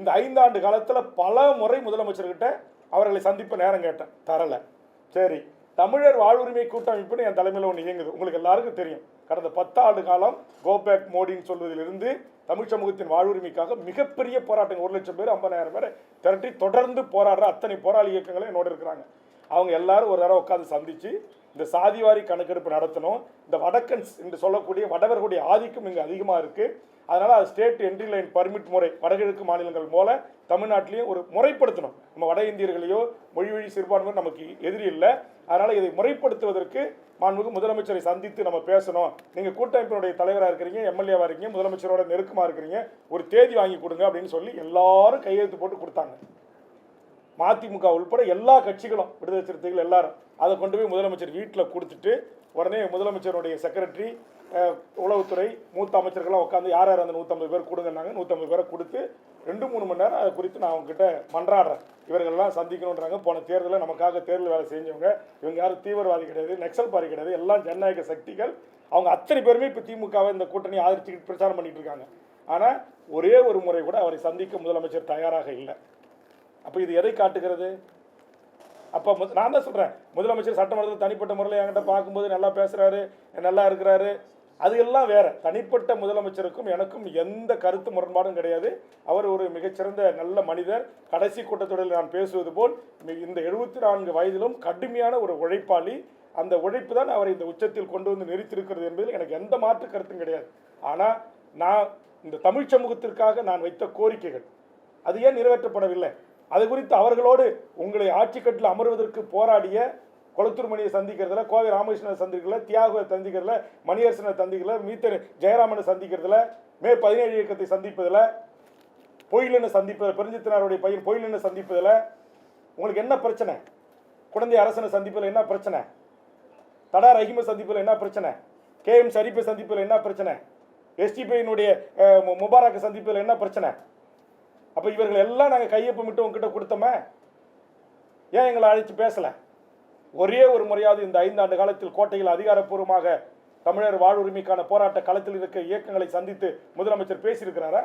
இந்த 5 ஆண்டு காலத்தில் பல முறை முதலமைச்சர்கிட்ட அவர்களை சந்திப்ப நேரம் கேட்டேன், தரலை. சரி, தமிழர் வாழ்வுரிமை கூட்டமைப்புன்னு என் தலைமையில் ஒன்று இயங்குது, உங்களுக்கு எல்லாருக்கும் தெரியும். கடந்த 10 ஆண்டு காலம் கோபேக் மோடின்னு சொல்வதிலிருந்து தமிழ் சமூகத்தின் வாழ்வுரிமைக்காக மிகப்பெரிய போராட்டங்கள் 1,00,000 பேர் 50,000 பேரை திரட்டி தொடர்ந்து போராடுற அத்தனை போராளி இயக்கங்களும் என்னோட இருக்கிறாங்க. அவங்க எல்லாரும் ஒரு தடவை உட்காந்து சந்தித்து இந்த சாதிவாரி கணக்கெடுப்பு நடத்தணும். இந்த வடக்கன்ஸ் என்று சொல்லக்கூடிய வடவர்களுடைய ஆதிக்கம் இங்கே அதிகமாக இருக்குது. அதனால் அது ஸ்டேட் என்ட்ரி லைன் பர்மிட் முறை வடகிழக்கு மாநிலங்கள் போல தமிழ்நாட்டிலையும் ஒரு முறைப்படுத்தணும். நம்ம வட இந்தியர்களையோ மொழி வழி சிறுபான்மையோ நமக்கு எதிரி இல்லை. அதனால் இதை முறைப்படுத்துவதற்கு மாண்புமிகு முதலமைச்சரை சந்தித்து நம்ம பேசணும். நீங்கள் கூட்டமைப்பினுடைய தலைவராக இருக்கிறீங்க, எம்எல்ஏவாக இருக்கீங்க, முதலமைச்சரோட நெருக்கமாக இருக்கிறீங்க, ஒரு தேதி வாங்கி கொடுங்க அப்படின்னு சொல்லி எல்லாரும் கையெழுத்து போட்டு கொடுத்தாங்க. மதிமுக உள்பட எல்லா கட்சிகளும், விடுதலை சிறுத்தைகள் எல்லாரும் அதை கொண்டு போய் முதலமைச்சர் வீட்டில் கொடுத்துட்டு உடனே முதலமைச்சருடைய செக்ரட்டரி, உளவுத்துறை, மூத்த அமைச்சர்கள்லாம் உட்காந்து யார் யார் அந்த 150 பேர் கொடுங்கன்னாங்க. 150 பேரை கொடுத்து 2-3 மணி நேரம் அதை குறித்து நான் அவங்ககிட்ட மன்றாடுறேன். இவர்கள்லாம் சந்திக்கணுன்றாங்க. போன தேர்தலில் நமக்காக தேர்தல் வேலை செஞ்சவங்க, இவங்க யாரும் தீவிரவாதி கிடையாது, நக்சல்பாரி கிடையாது, எல்லாம் ஜனநாயக சக்திகள். அவங்க அத்தனை பேருமே இப்போ திமுகவை இந்த கூட்டணி ஆதரிச்சுக்கிட்டு பிரச்சாரம் பண்ணிட்டு இருக்காங்க. ஆனால் ஒரே ஒரு முறை கூட அவரை சந்திக்க முதலமைச்சர் தயாராக இல்லை. அப்போ இது எதை காட்டுகிறது? அப்போ நான் தான் சொல்கிறேன், முதலமைச்சர் சட்டமன்றத்தில் தனிப்பட்ட முறையில் என்கிட்ட பார்க்கும்போது நல்லா பேசுகிறாரு, நல்லா இருக்கிறாரு, அது எல்லாம் வேற. தனிப்பட்ட முதலமைச்சருக்கும் எனக்கும் எந்த கருத்து முரண்பாடும் கிடையாது. அவர் ஒரு மிகச்சிறந்த நல்ல மனிதர். கடைசி கூட்டத்தொடரில் நான் பேசுவது போல் இந்த 74 வயதிலும் கடுமையான ஒரு உழைப்பாளி. அந்த உழைப்பு தான் அவரை இந்த உச்சத்தில் கொண்டு வந்து நிறுத்தியிருக்கிறது என்பதில் எனக்கு எந்த மாற்று கருத்தும் கிடையாது. ஆனால் நான் இந்த தமிழ் சமூகத்திற்காக நான் வைத்த கோரிக்கைகள் அது ஏன் நிறைவேற்றப்படவில்லை? அது குறித்து அவர்களோடு உங்களை ஆட்சிக்கட்டில் அமர்வதற்கு போராடிய கொளத்தூர் மணியை சந்திக்கிறதுல, கோவை ராமகிருஷ்ணனை சந்திக்கிறதுல, தியாகுவை சந்திக்கிறதுல, மணியரசனை சந்திக்கிறதுல, மீத்தர் ஜெயராமனை சந்திக்கிறதுல, மே 17 இயக்கத்தை சந்திப்பதில், பொயிலனை சந்திப்பதில், பெருஞ்சித்தினாருடைய பையன் பொயிலனை சந்திப்பதில் உங்களுக்கு என்ன பிரச்சனை? குழந்தை அரசனை சந்திப்பதில் என்ன பிரச்சனை? தடா ரஹீமை சந்திப்பதில் என்ன பிரச்சனை? KM ஷரீஃபை சந்திப்பதில் என்ன பிரச்சனை? STPயினுடைய முபாரக்கை சந்திப்பதில் என்ன பிரச்சனை? அப்போ இவர்கள் எல்லாம் நாங்கள் கையொப்பமிட்டு உங்ககிட்ட கொடுத்தோமே, ஏன் எங்களை அழைச்சி பேசலை? ஒரே ஒரு முறையாவது இந்த 5 ஆண்டு காலத்தில் கோட்டையில் அதிகாரப்பூர்வமாக தமிழர் வாழ்வுரிமைக்கான போராட்ட களத்தில் இருக்க இயக்கங்களை சந்தித்து முதலமைச்சர் பேசியிருக்கிறாரா?